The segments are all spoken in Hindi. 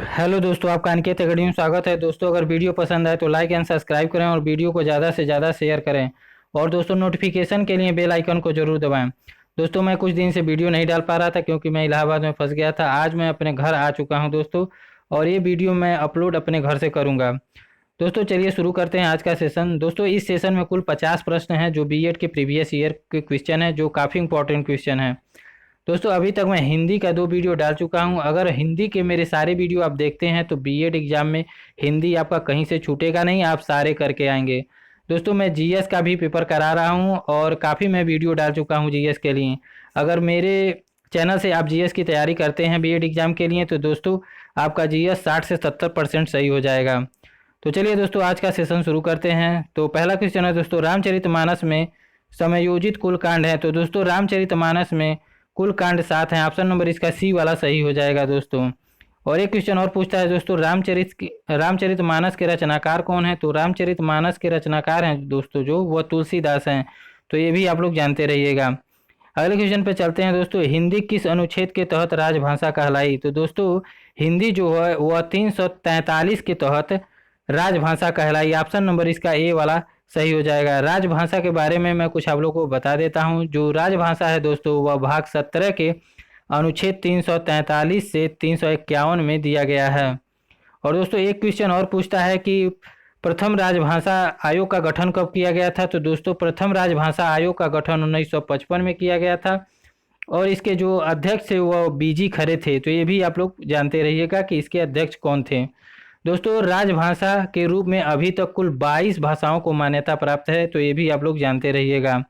हेलो दोस्तों, आपका अनिकेत अकेडमी में स्वागत है। दोस्तों, अगर वीडियो पसंद आए तो लाइक एंड सब्सक्राइब करें और वीडियो को ज़्यादा से ज़्यादा शेयर करें। और दोस्तों, नोटिफिकेशन के लिए बेल आइकन को जरूर दबाएं। दोस्तों, मैं कुछ दिन से वीडियो नहीं डाल पा रहा था क्योंकि मैं इलाहाबाद में फंस गया था। आज मैं अपने घर आ चुका हूं दोस्तों, और ये वीडियो मैं अपलोड अपने घर से करूँगा। दोस्तों, चलिए शुरू करते हैं आज का सेशन। दोस्तों, इस सेशन में कुल 50 प्रश्न हैं जो बीएड के प्रीवियस ईयर के क्वेश्चन हैं, जो काफ़ी इंपॉर्टेंट क्वेश्चन हैं। दोस्तों, अभी तक मैं हिंदी का 2 वीडियो डाल चुका हूं। अगर हिंदी के मेरे सारे वीडियो आप देखते हैं तो बीएड एग्जाम में हिंदी आपका कहीं से छूटेगा नहीं, आप सारे करके आएंगे। दोस्तों, मैं जीएस का भी पेपर करा रहा हूं और काफ़ी मैं वीडियो डाल चुका हूं जीएस के लिए। अगर मेरे चैनल से आप जीएस की तैयारी करते हैं बीएड एग्जाम के लिए तो दोस्तों आपका जीएस 60 से 70% सही हो जाएगा। तो चलिए दोस्तों, आज का सेशन शुरू करते हैं। तो पहला क्वेश्चन है दोस्तों, रामचरितमानस में समयोजित कुल कांड है। तो दोस्तों, रामचरितमानस में कुल कांड 7 हैं। ऑप्शन नंबर इसका सी वाला सही हो जाएगा दोस्तों। और एक क्वेश्चन और पूछता है दोस्तों, रामचरितमानस के रचनाकार कौन है। तो रामचरितमानस के रचनाकार हैं दोस्तों जो वो तुलसीदास हैं। तो ये भी आप लोग जानते रहिएगा। अगले क्वेश्चन पे चलते हैं दोस्तों, हिंदी किस अनुच्छेद के तहत राजभाषा कहलाई। तो दोस्तों, हिंदी जो है वह 343 के तहत राजभाषा कहलाई। ऑप्शन नंबर इसका ए वाला सही हो जाएगा। राजभाषा के बारे में मैं कुछ आप लोगों को बता देता हूं। जो राजभाषा है दोस्तों वह भाग 17 के अनुच्छेद 343 से 351 में दिया गया है। और दोस्तों, एक क्वेश्चन और पूछता है कि प्रथम राजभाषा आयोग का गठन कब किया गया था। तो दोस्तों, प्रथम राजभाषा आयोग का गठन 1955 में किया गया था। और इसके जो अध्यक्ष थे वह बीजी खरे थे। तो ये भी आप लोग जानते रहिएगा कि इसके अध्यक्ष कौन थे। दोस्तों, राजभाषा के रूप में अभी तक कुल 22 भाषाओं को मान्यता प्राप्त है। तो ये भी आप लोग जानते रहिएगा।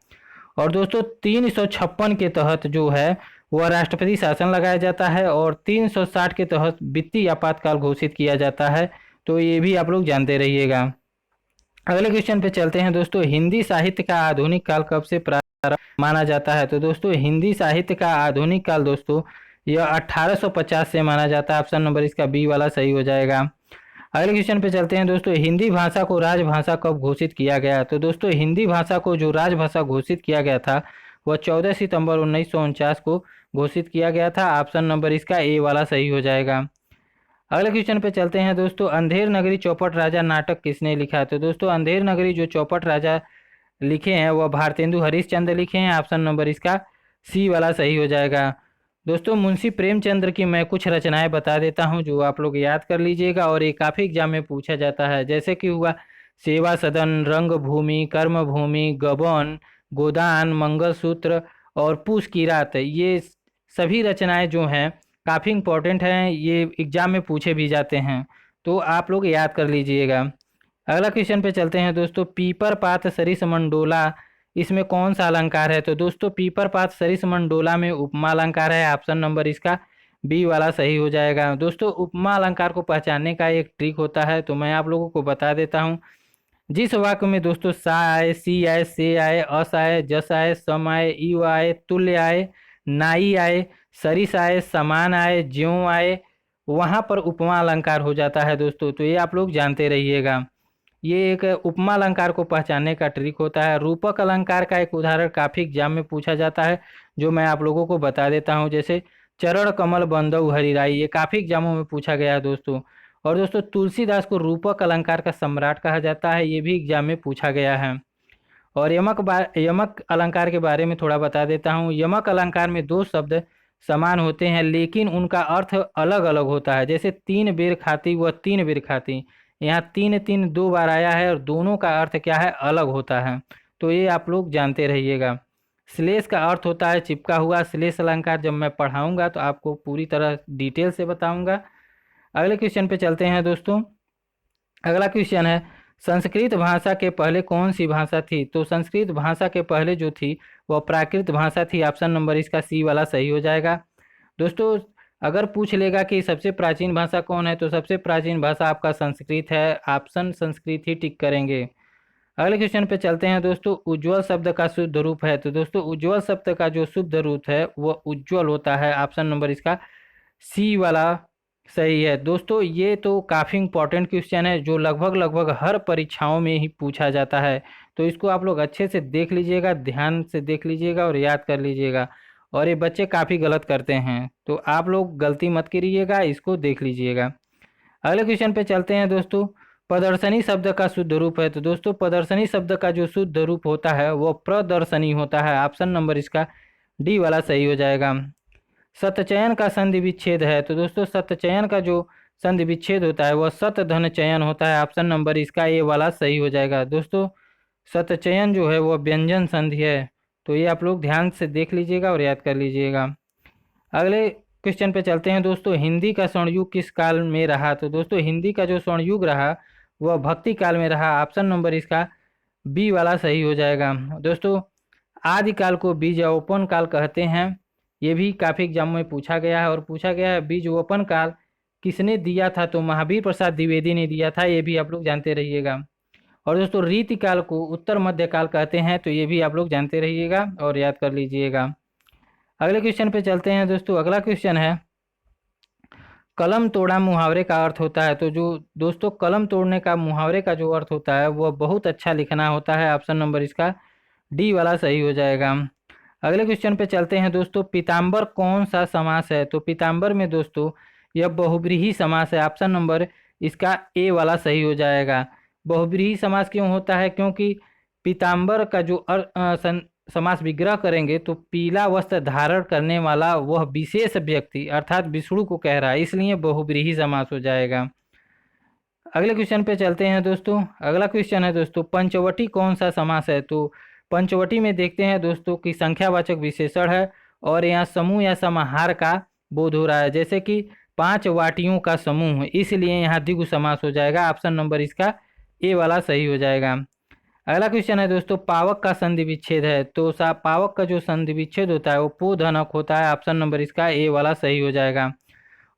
और दोस्तों, 356 के तहत जो है वह राष्ट्रपति शासन लगाया जाता है और 360 के तहत वित्तीय आपातकाल घोषित किया जाता है। तो ये भी आप लोग जानते रहिएगा। अगले क्वेश्चन पे चलते हैं दोस्तों, हिंदी साहित्य का आधुनिक काल कब से प्रारंभ माना जाता है। तो दोस्तों, हिंदी साहित्य का आधुनिक काल दोस्तों यह 1850 से माना जाता है। ऑप्शन नंबर इसका बी वाला सही हो जाएगा। अगले क्वेश्चन पे चलते हैं दोस्तों, हिंदी भाषा को राजभाषा कब घोषित किया गया। तो दोस्तों, हिंदी भाषा को जो राजभाषा घोषित किया गया था वह 14 सितंबर 1949 को घोषित किया गया था। ऑप्शन नंबर इसका ए वाला सही हो जाएगा। अगले क्वेश्चन पे चलते हैं दोस्तों, अंधेर नगरी चौपट राजा नाटक किसने लिखा। तो दोस्तों, अंधेर नगरी जो चौपट राजा लिखे हैं वह भारतेंदु हरिश्चंद्र लिखे हैं। ऑप्शन नंबर इसका सी वाला सही हो जाएगा। दोस्तों, मुंशी प्रेमचंद्र की मैं कुछ रचनाएं बता देता हूं जो आप लोग याद कर लीजिएगा और ये काफ़ी एग्जाम में पूछा जाता है। जैसे कि हुआ सेवा सदन, रंगभूमि, कर्मभूमि, गबन, गोदान, मंगलसूत्र और पूस की रात। ये सभी रचनाएं जो हैं काफ़ी इंपॉर्टेंट हैं, ये एग्जाम में पूछे भी जाते हैं। तो आप लोग याद कर लीजिएगा। अगला क्वेश्चन पे चलते हैं दोस्तों, पीपर पात सरिस मंडोला इसमें कौन सा अलंकार है। तो दोस्तों, पीपर पात सरिस मंडोला में उपमा अलंकार है। ऑप्शन नंबर इसका बी वाला सही हो जाएगा। दोस्तों, उपमा अलंकार को पहचानने का एक ट्रिक होता है, तो मैं आप लोगों को बता देता हूँ। जिस वाक्य में दोस्तों सा आए, सी आए, से आए, अस आए, जस आए, सम आए, इव आए, तुल्य आए, नाई आए, सरिस आए, समान आए, ज्यों आए, वहाँ पर उपमा अलंकार हो जाता है दोस्तों। तो ये आप लोग जानते रहिएगा। ये एक उपमा अलंकार को पहचानने का ट्रिक होता है। रूपक अलंकार का एक उदाहरण काफ़ी एग्जाम में पूछा जाता है, जो मैं आप लोगों को बता देता हूँ। जैसे चरण कमल बंदौ हरिराई, ये काफ़ी एग्जामों में पूछा गया है दोस्तों। और दोस्तों, तुलसीदास को रूपक अलंकार का सम्राट कहा जाता है, ये भी एग्जाम में पूछा गया है। और यमक अलंकार के बारे में थोड़ा बता देता हूँ। यमक अलंकार में 2 शब्द समान होते हैं लेकिन उनका अर्थ अलग अलग होता है। जैसे 3 बेर खाती व 3 बेर खाती, यहाँ 3 3 2 बार आया है और दोनों का अर्थ क्या है, अलग होता है। तो ये आप लोग जानते रहिएगा। श्लेष का अर्थ होता है चिपका हुआ। श्लेष अलंकार जब मैं पढ़ाऊंगा तो आपको पूरी तरह डिटेल से बताऊंगा। अगले क्वेश्चन पे चलते हैं दोस्तों। अगला क्वेश्चन है, संस्कृत भाषा के पहले कौन सी भाषा थी। तो संस्कृत भाषा के पहले जो थी वह प्राकृत भाषा थी। ऑप्शन नंबर इसका सी वाला सही हो जाएगा। दोस्तों, अगर पूछ लेगा कि सबसे प्राचीन भाषा कौन है तो सबसे प्राचीन भाषा आपका संस्कृत है। ऑप्शन संस्कृत ही टिक करेंगे। अगले क्वेश्चन पे चलते हैं दोस्तों, उज्ज्वल शब्द का शुद्ध रूप है। तो दोस्तों, उज्ज्वल शब्द का जो शुद्ध रूप है वह उज्ज्वल होता है। ऑप्शन नंबर इसका सी वाला सही है। दोस्तों, ये तो काफ़ी इंपॉर्टेंट क्वेश्चन है जो लगभग लगभग हर परीक्षाओं में ही पूछा जाता है। तो इसको आप लोग अच्छे से देख लीजिएगा, ध्यान से देख लीजिएगा और याद कर लीजिएगा। और ये बच्चे काफ़ी गलत करते हैं, तो आप लोग गलती मत करिएगा, इसको देख लीजिएगा। अगले क्वेश्चन पे चलते हैं दोस्तों। प्रदर्शनी शब्द का शुद्ध रूप है, तो दोस्तों प्रदर्शनी शब्द का जो शुद्ध रूप होता है वो प्रदर्शनी होता है। ऑप्शन नंबर इसका डी वाला सही हो जाएगा। सतचयन का संधि विच्छेद है, तो दोस्तों सतचयन का जो संधि विच्छेद होता है वह सत धन चयन होता है। ऑप्शन नंबर इसका ए वाला सही हो जाएगा। दोस्तों सतचयन जो है वह व्यंजन संधि है, तो ये आप लोग ध्यान से देख लीजिएगा और याद कर लीजिएगा। अगले क्वेश्चन पे चलते हैं दोस्तों। हिंदी का स्वर्णयुग किस काल में रहा, तो दोस्तों हिंदी का जो स्वर्णयुग रहा वह भक्ति काल में रहा। ऑप्शन नंबर इसका बी वाला सही हो जाएगा। दोस्तों आदिकाल को बीजोपन काल कहते हैं, ये भी काफ़ी एग्जाम में पूछा गया है। और पूछा गया है बीजोपन काल किसने दिया था, तो महावीर प्रसाद द्विवेदी ने दिया था, ये भी आप लोग जानते रहिएगा। और दोस्तों रीतिकाल को उत्तर मध्य काल कहते हैं, तो ये भी आप लोग जानते रहिएगा और याद कर लीजिएगा। अगले क्वेश्चन पे चलते हैं दोस्तों। अगला क्वेश्चन है कलम तोड़ा मुहावरे का अर्थ होता है, तो जो दोस्तों कलम तोड़ने का मुहावरे का जो अर्थ होता है वह बहुत अच्छा लिखना होता है। ऑप्शन नंबर इसका डी वाला सही हो जाएगा। अगले क्वेश्चन पे चलते हैं दोस्तों। पीताम्बर कौन सा समास है, तो पीताम्बर में दोस्तों यह बहुब्रीही समास है। ऑप्शन नंबर इसका ए वाला सही हो जाएगा। बहुब्रीही समास क्यों होता है, क्योंकि पीताम्बर का जो समास विग्रह करेंगे तो पीला वस्त्र धारण करने वाला वह विशेष व्यक्ति अर्थात विष्णु को कह रहा है, इसलिए बहुब्रीही समास हो जाएगा। अगले क्वेश्चन पे चलते हैं दोस्तों। अगला क्वेश्चन है दोस्तों पंचवटी कौन सा समास है, तो पंचवटी में देखते हैं दोस्तों कि संख्यावाचक विशेषण है और यहाँ समूह या समाहार का बोध हो रहा है, जैसे कि 5 वाटियों का समूह, इसलिए यहाँ द्विगु समास हो जाएगा। ऑप्शन नंबर इसका ए वाला सही हो जाएगा। अगला क्वेश्चन है दोस्तों पावक का संधि विच्छेद है, तो पावक का जो संधि विच्छेद होता है वो पोधनक होता है। ऑप्शन नंबर इसका ए वाला सही हो जाएगा।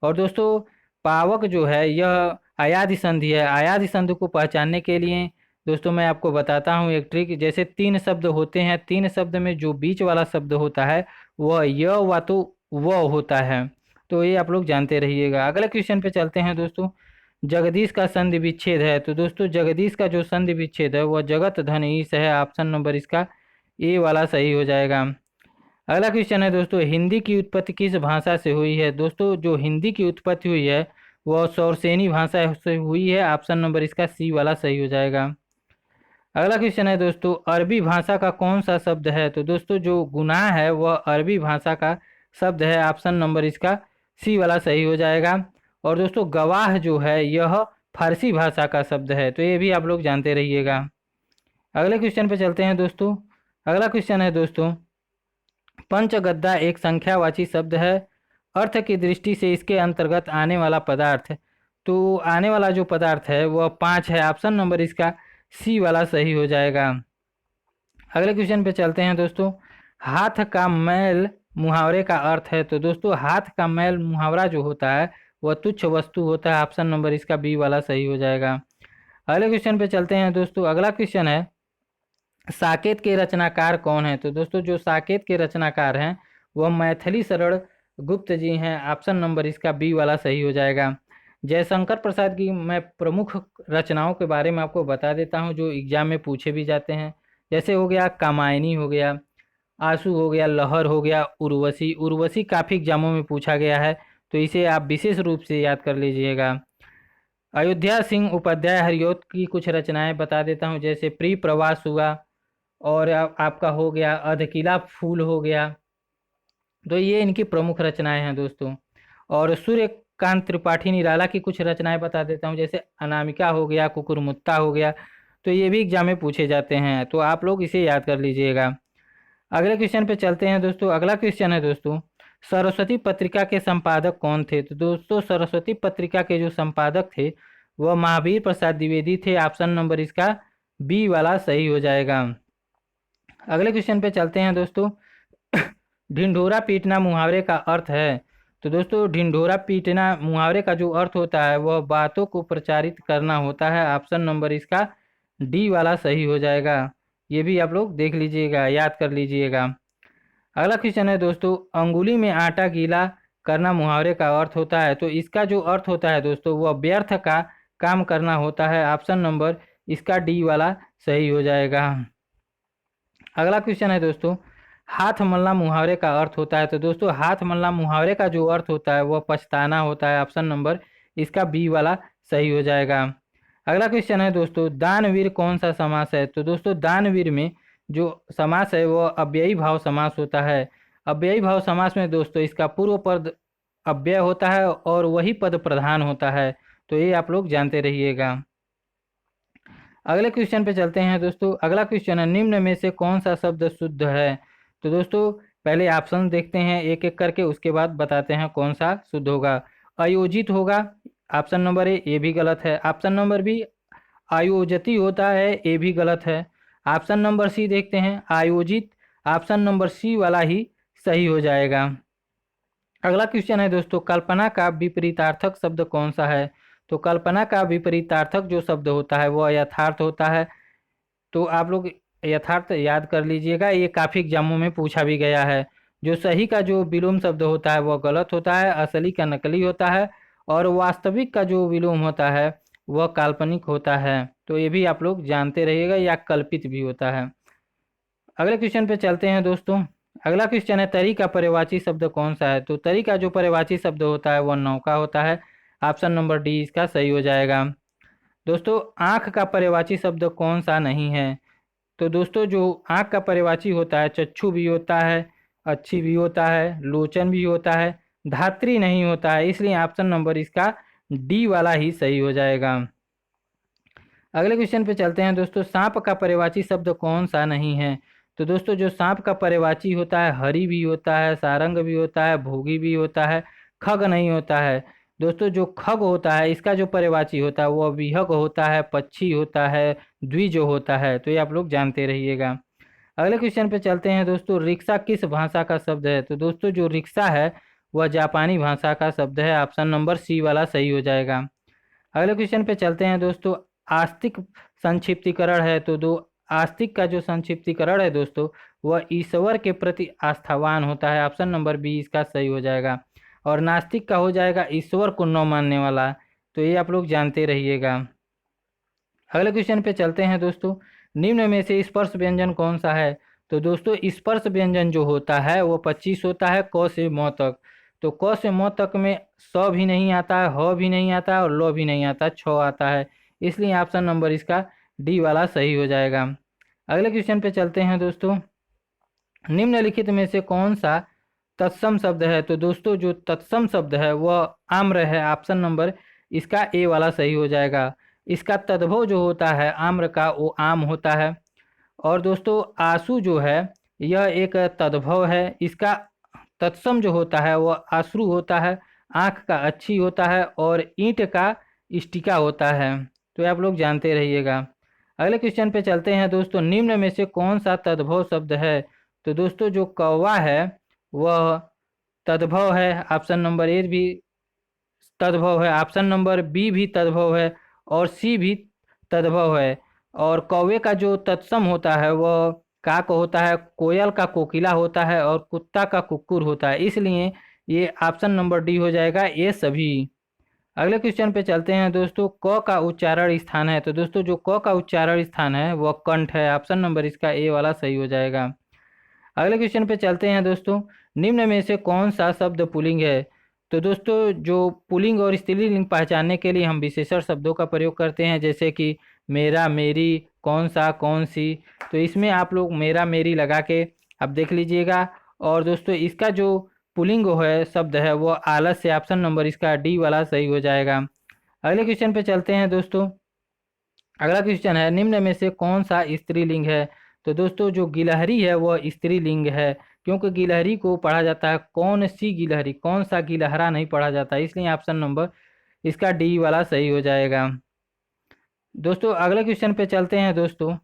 और दोस्तों पावक जो है यह अयादि संधि है। अयादि संधि को पहचानने के लिए दोस्तों मैं आपको बताता हूँ एक ट्रिक। जैसे 3 शब्द होते हैं, 3 शब्द में जो बीच वाला शब्द होता है वह य व तो व होता है, तो ये आप लोग जानते रहिएगा। अगले क्वेश्चन पे चलते हैं दोस्तों। जगदीश का संधि विच्छेद है, तो दोस्तों जगदीश का जो संधि विच्छेद है वह जगत धन ईश है। ऑप्शन नंबर इसका ए वाला सही हो जाएगा। अगला क्वेश्चन है दोस्तों हिंदी की उत्पत्ति किस भाषा से हुई है, दोस्तों जो हिंदी की उत्पत्ति हुई है वह सौरसेनी भाषा से हुई है। ऑप्शन नंबर इसका सी वाला सही हो जाएगा। अगला क्वेश्चन है दोस्तों अरबी भाषा का कौन सा शब्द है, तो दोस्तों जो गुनाह है वह अरबी भाषा का शब्द है। ऑप्शन नंबर इसका सी वाला सही हो जाएगा। और दोस्तों गवाह जो है यह फारसी भाषा का शब्द है, तो ये भी आप लोग जानते रहिएगा। अगले क्वेश्चन पे चलते हैं दोस्तों। अगला क्वेश्चन है दोस्तों पंचगद्दा एक संख्यावाची शब्द है, अर्थ की दृष्टि से इसके अंतर्गत आने वाला पदार्थ, तो आने वाला जो पदार्थ है वह 5 है। ऑप्शन नंबर इसका सी वाला सही हो जाएगा। अगले क्वेश्चन पे चलते हैं दोस्तों। हाथ का मैल मुहावरे का अर्थ है, तो दोस्तों हाथ का मैल मुहावरा जो होता है वह तुच्छ वस्तु होता है। ऑप्शन नंबर इसका बी वाला सही हो जाएगा। अगले क्वेश्चन पे चलते हैं दोस्तों। अगला क्वेश्चन है साकेत के रचनाकार कौन है, तो दोस्तों जो साकेत के रचनाकार हैं वह मैथिली शरण गुप्त जी हैं। ऑप्शन नंबर इसका बी वाला सही हो जाएगा। जयशंकर प्रसाद की मैं प्रमुख रचनाओं के बारे में आपको बता देता हूं जो एग्जाम में पूछे भी जाते हैं। जैसे हो गया कामायनी, हो गया आंसू, हो गया लहर, हो गया उर्वशी। उर्वशी काफ़ी एग्जामों में पूछा गया है, तो इसे आप विशेष रूप से याद कर लीजिएगा। अयोध्या सिंह उपाध्याय हरिऔध की कुछ रचनाएं बता देता हूं, जैसे प्री प्रवास हुआ और आपका हो गया अधकिला फूल हो गया, तो ये इनकी प्रमुख रचनाएं हैं दोस्तों। और सूर्यकांत त्रिपाठी निराला की कुछ रचनाएं बता देता हूँ, जैसे अनामिका हो गया, कुकुरमुत्ता हो गया, तो ये भी एग्जाम में पूछे जाते हैं, तो आप लोग इसे याद कर लीजिएगा। अगले क्वेश्चन पे चलते हैं दोस्तों। अगला क्वेश्चन है दोस्तों सरस्वती पत्रिका के संपादक कौन थे, तो दोस्तों सरस्वती पत्रिका के जो संपादक थे वह महावीर प्रसाद द्विवेदी थे। ऑप्शन नंबर इसका बी वाला सही हो जाएगा। अगले क्वेश्चन पे चलते हैं दोस्तों। ढिंढोरा पीटना मुहावरे का अर्थ है, तो दोस्तों ढिंढोरा पीटना मुहावरे का जो अर्थ होता है वह बातों को प्रचारित करना होता है। ऑप्शन नंबर इसका डी वाला सही हो जाएगा। ये भी आप लोग देख लीजिएगा, याद कर लीजिएगा। अगला क्वेश्चन है दोस्तों अंगुली में आटा गीला करना मुहावरे का अर्थ होता है, तो इसका जो अर्थ होता है दोस्तों वह व्यर्थ का काम करना होता है। ऑप्शन नंबर इसका डी वाला सही हो जाएगा। अगला क्वेश्चन है दोस्तों हाथ मलना मुहावरे का अर्थ होता है, तो दोस्तों हाथ मलना मुहावरे का जो अर्थ होता है वह पछताना होता है। ऑप्शन नंबर इसका बी वाला सही हो जाएगा। अगला क्वेश्चन है दोस्तों, दानवीर कौन सा समास है? तो दोस्तों दानवीर में जो समास है वो अव्ययी भाव समास होता है। अव्ययी भाव समास में दोस्तों इसका पूर्व पद अव्यय होता है और वही पद प्रधान होता है, तो ये आप लोग जानते रहिएगा। अगले क्वेश्चन पे चलते हैं दोस्तों। अगला क्वेश्चन है, निम्न में से कौन सा शब्द शुद्ध है? तो दोस्तों पहले ऑप्शन देखते हैं एक एक करके, उसके बाद बताते हैं कौन सा शुद्ध होगा। आयोजित होगा, ऑप्शन नंबर ए, ये भी गलत है। ऑप्शन नंबर बी, आयोजती होता है, ये भी गलत है। ऑप्शन नंबर सी देखते हैं, आयोजित। ऑप्शन नंबर सी वाला ही सही हो जाएगा। अगला क्वेश्चन है दोस्तों, कल्पना का विपरीतार्थक शब्द कौन सा है? तो कल्पना का विपरीतार्थक जो शब्द होता है वो यथार्थ होता है। तो आप लोग यथार्थ याद कर लीजिएगा, ये काफ़ी एग्जामों में पूछा भी गया है। जो सही का जो विलोम शब्द होता है वह गलत होता है, असली का नकली होता है, और वास्तविक का जो विलोम होता है वह काल्पनिक होता है। तो ये भी आप लोग जानते रहिएगा, या कल्पित भी होता है। अगले क्वेश्चन पे चलते हैं दोस्तों। अगला क्वेश्चन है, तरी का पर्यायवाची शब्द कौन सा है? तो तरी का जो पर्यायवाची शब्द होता है वह नौका होता है। ऑप्शन नंबर डी इसका सही हो जाएगा। दोस्तों आँख का पर्यायवाची शब्द कौन सा नहीं है? तो दोस्तों जो आँख का पर्यायवाची होता है, चक्षु भी होता है, अच्छी भी होता है, लोचन भी होता है, धात्री नहीं होता है, इसलिए ऑप्शन नंबर इसका डी वाला ही सही हो जाएगा। अगले क्वेश्चन पे चलते हैं दोस्तों, सांप का पर्यायवाची शब्द कौन सा नहीं है? तो दोस्तों जो सांप का पर्यायवाची होता है, हरि भी होता है, सारंग भी होता है, भोगी भी होता है, खग नहीं होता है। दोस्तों जो खग होता है इसका जो पर्यायवाची होता है वो विहग होता है, पक्षी होता है, द्विज होता है। तो ये आप लोग जानते रहिएगा। अगले क्वेश्चन पे चलते हैं दोस्तों, रिक्शा किस भाषा का शब्द है? तो दोस्तों जो रिक्शा है वह जापानी भाषा का शब्द है। ऑप्शन नंबर सी वाला सही हो जाएगा। अगले क्वेश्चन पे चलते हैं दोस्तों, आस्तिक संक्षिप्तीकरण है। तो दो आस्तिक का जो संक्षिप्तीकरण है दोस्तों वह ईश्वर के प्रति आस्थावान होता है। ऑप्शन नंबर बी इसका सही हो जाएगा। और नास्तिक का हो जाएगा ईश्वर को न मानने वाला। तो ये आप लोग जानते रहिएगा। अगले क्वेश्चन पे चलते हैं दोस्तों, निम्न में से स्पर्श व्यंजन कौन सा है? तो दोस्तों स्पर्श व्यंजन जो होता है वो 25 होता है, क से म तक। तो क से म तक में स भी नहीं आता है, ह भी नहीं आता है, और ल भी नहीं आता, छ आता है, इसलिए ऑप्शन नंबर इसका डी वाला सही हो जाएगा। अगले क्वेश्चन पे चलते हैं दोस्तों, निम्नलिखित में से कौन सा तत्सम शब्द है? तो दोस्तों जो तत्सम शब्द है वह आम्र है। ऑप्शन नंबर इसका ए वाला सही हो जाएगा। इसका तद्भव जो होता है आम्र का वो आम होता है। और दोस्तों आंसू जो है यह एक तद्भव है। इसका तत्सम जो होता है वह आश्रु होता है, आँख का अच्छी होता है, और ईंट का इष्टिका होता है। तो ये आप लोग जानते रहिएगा। अगले क्वेश्चन पे चलते हैं दोस्तों, निम्न में से कौन सा तद्भव शब्द है? तो दोस्तों जो कौवा है वह तद्भव है। ऑप्शन नंबर ए भी तद्भव है, ऑप्शन नंबर बी भी तद्भव है, और सी भी तद्भव है। और कौवे का जो तत्सम होता है वह काक होता है, कोयल का कोकिला होता है, और कुत्ता का कुक्कुर होता है, इसलिए ये ऑप्शन नंबर डी हो जाएगा, ये सभी। अगले क्वेश्चन पे चलते हैं दोस्तों, क का उच्चारण स्थान है। तो दोस्तों जो क का उच्चारण स्थान है वह कंठ है। ऑप्शन नंबर इसका ए वाला सही हो जाएगा। अगले क्वेश्चन पे चलते हैं दोस्तों, निम्न में से कौन सा शब्द पुल्लिंग है? तो दोस्तों जो पुल्लिंग और स्त्रीलिंग पहचानने के लिए हम विशेषण शब्दों का प्रयोग करते हैं, जैसे कि मेरा, मेरी, कौन सा, कौन सी। तो इसमें आप लोग मेरा, मेरी लगा के अब देख लीजिएगा। और दोस्तों इसका जो पुल्लिंग है शब्द है वो आलस से। ऑप्शन नंबर इसका डी वाला सही हो जाएगा। अगले क्वेश्चन पे चलते हैं दोस्तों। अगला क्वेश्चन है, निम्न में से कौन सा स्त्रीलिंग है? तो दोस्तों जो गिलहरी है वह स्त्रीलिंग है, क्योंकि गिलहरी को पढ़ा जाता है कौन सी गिलहरी, कौन सा गिलहरा नहीं पढ़ा जाता, इसलिए ऑप्शन नंबर इसका डी वाला सही हो जाएगा। दोस्तों अगले क्वेश्चन पे चलते हैं दोस्तों,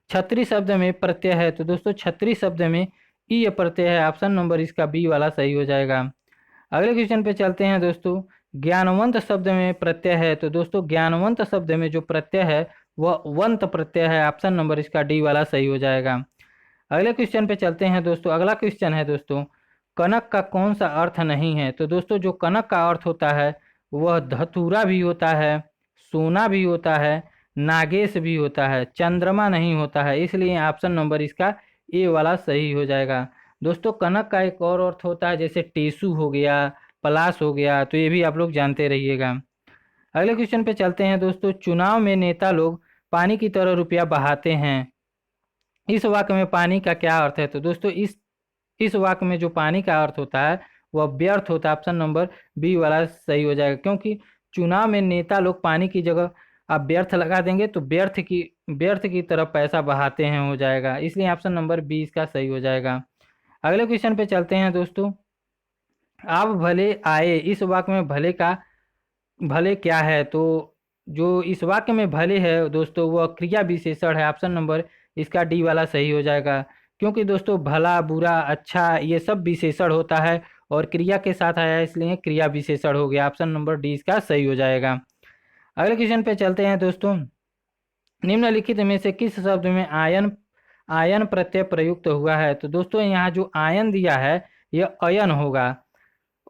छतरी शब्द में प्रत्यय है। तो दोस्तों छतरी शब्द में ई प्रत्यय है। ऑप्शन नंबर इसका बी वाला सही हो जाएगा। अगले क्वेश्चन पे चलते हैं दोस्तों, ज्ञानवंत शब्द में प्रत्यय है। तो दोस्तों ज्ञानवंत शब्द में जो प्रत्यय है वह वंत प्रत्यय है। ऑप्शन नंबर इसका डी वाला सही हो जाएगा। अगले क्वेश्चन पे चलते हैं दोस्तों। अगला क्वेश्चन है दोस्तों, कनक का कौन सा अर्थ नहीं है? तो दोस्तों जो कनक का अर्थ होता है वह धतूरा भी होता है, सोना भी होता है, नागेश भी होता है, चंद्रमा नहीं होता है, इसलिए ऑप्शन नंबर इसका ए वाला सही हो जाएगा। दोस्तों कनक का एक और अर्थ होता है, जैसे टेसू हो गया, पलाश हो गया, तो ये भी आप लोग जानते रहिएगा। अगले क्वेश्चन पे चलते हैं दोस्तों। चुनाव में नेता लोग पानी की तरह रुपया बहाते हैं, इस वाक्य में पानी का क्या अर्थ है? तो दोस्तों इस वाक्य में जो पानी का अर्थ होता है वह व्यर्थ होता है। ऑप्शन नंबर बी वाला सही हो जाएगा, क्योंकि चुनाव में नेता लोग पानी की जगह आप व्यर्थ लगा देंगे तो व्यर्थ की तरफ पैसा बहाते हैं हो जाएगा, इसलिए ऑप्शन नंबर बी इसका सही हो जाएगा। अगले क्वेश्चन पे चलते हैं दोस्तों। आप भले आए, इस वाक्य में भले क्या है? तो जो इस वाक्य में भले है दोस्तों वह क्रिया विशेषण है। ऑप्शन नंबर इसका डी वाला सही हो जाएगा, क्योंकि दोस्तों भला, बुरा, अच्छा ये सब विशेषण होता है और क्रिया के साथ आया है, इसलिए क्रिया विशेषण हो गया। ऑप्शन नंबर डी इसका सही हो जाएगा। अगले क्वेश्चन पे चलते हैं दोस्तों। निम्नलिखित में से किस शब्द में आयन प्रत्यय प्रयुक्त हुआ है? तो दोस्तों यहाँ जो आयन दिया है यह अयन होगा,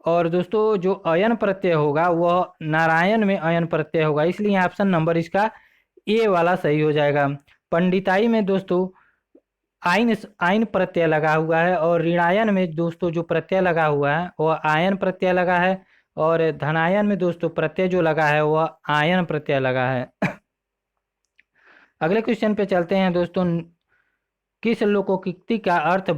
और दोस्तों जो अयन प्रत्यय होगा वह नारायण में अयन प्रत्यय होगा, इसलिए ऑप्शन नंबर इसका ए वाला सही हो जाएगा। पंडिताई में दोस्तों आइन आइन प्रत्यय लगा हुआ है, और ऋणायन में दोस्तों जो प्रत्यय लगा हुआ है वह आयन प्रत्यय लगा है, और धनायन में दोस्तों प्रत्यय जो लगा है वह आयन प्रत्यय लगा है। अगले क्वेश्चन पे चलते हैं दोस्तों। किस लोकोक्ति का अर्थ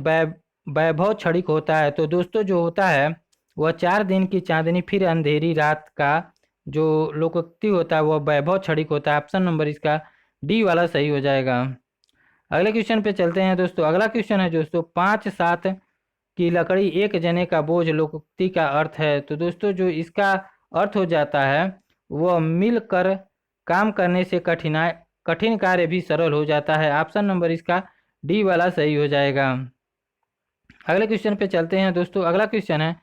वैभव क्षणिक होता है? तो दोस्तों जो होता है वह 4 दिन की चांदनी फिर अंधेरी रात का जो लोकोक्ति होता है वह वैभव क्षणिक होता है। ऑप्शन नंबर इसका डी वाला सही हो जाएगा। अगले क्वेश्चन पे चलते हैं दोस्तों। अगला क्वेश्चन है दोस्तों, 5-7 की लकड़ी एक जने का बोझ लोकोक्ति का अर्थ है। तो दोस्तों जो इसका अर्थ हो जाता है वह मिलकर काम करने से कठिन कार्य भी सरल हो जाता है। ऑप्शन नंबर इसका डी वाला सही हो जाएगा। अगले क्वेश्चन पे चलते हैं दोस्तों। अगला क्वेश्चन है,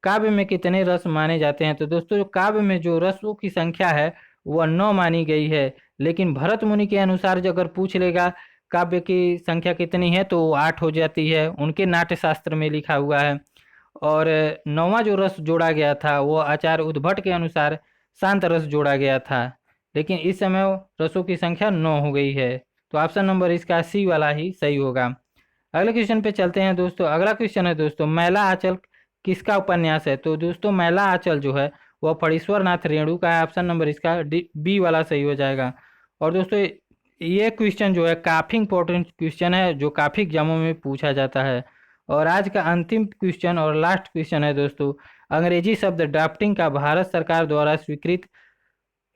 काव्य में कितने रस माने जाते हैं? तो दोस्तों काव्य में जो रसों की संख्या है वह 9 मानी गई है, लेकिन भरत मुनि के अनुसार जो अगर पूछ लेगा काव्य की संख्या कितनी है तो 8 हो जाती है, उनके नाट्य शास्त्र में लिखा हुआ है। और 9वां जो रस जोड़ा गया था वो आचार्य उद्भट के अनुसार शांत रस जोड़ा गया था, लेकिन इस समय रसों की संख्या 9 हो गई है, तो ऑप्शन नंबर इसका सी वाला ही सही होगा। अगले क्वेश्चन पे चलते हैं दोस्तों। अगला क्वेश्चन है दोस्तों, मैला आंचल किसका उपन्यास है? तो दोस्तों मैला आंचल जो है वह फणीश्वर नाथ रेणु का है। ऑप्शन नंबर इसका बी वाला सही हो जाएगा। और दोस्तों ये क्वेश्चन जो है काफ़ी इंपॉर्टेंट क्वेश्चन है, जो काफ़ी एग्जामों में पूछा जाता है। और आज का अंतिम क्वेश्चन और लास्ट क्वेश्चन है दोस्तों, अंग्रेजी शब्द ड्राफ्टिंग का भारत सरकार द्वारा स्वीकृत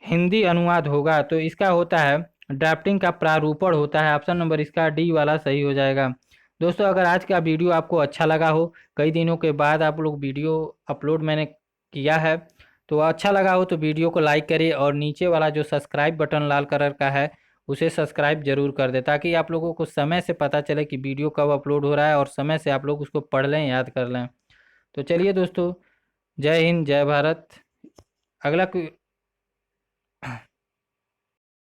हिंदी अनुवाद होगा। तो इसका होता है ड्राफ्टिंग का प्रारूपण होता है। ऑप्शन नंबर इसका डी वाला सही हो जाएगा। दोस्तों अगर आज का वीडियो आपको अच्छा लगा हो, कई दिनों के बाद आप लोग वीडियो अपलोड मैंने किया है, तो अच्छा लगा हो तो वीडियो को लाइक करिए, और नीचे वाला जो सब्सक्राइब बटन लाल कलर का है उसे सब्सक्राइब जरूर कर दें, ताकि आप लोगों को समय से पता चले कि वीडियो कब अपलोड हो रहा है और समय से आप लोग उसको पढ़ लें, याद कर लें। तो चलिए दोस्तों, जय हिंद, जय भारत। अगला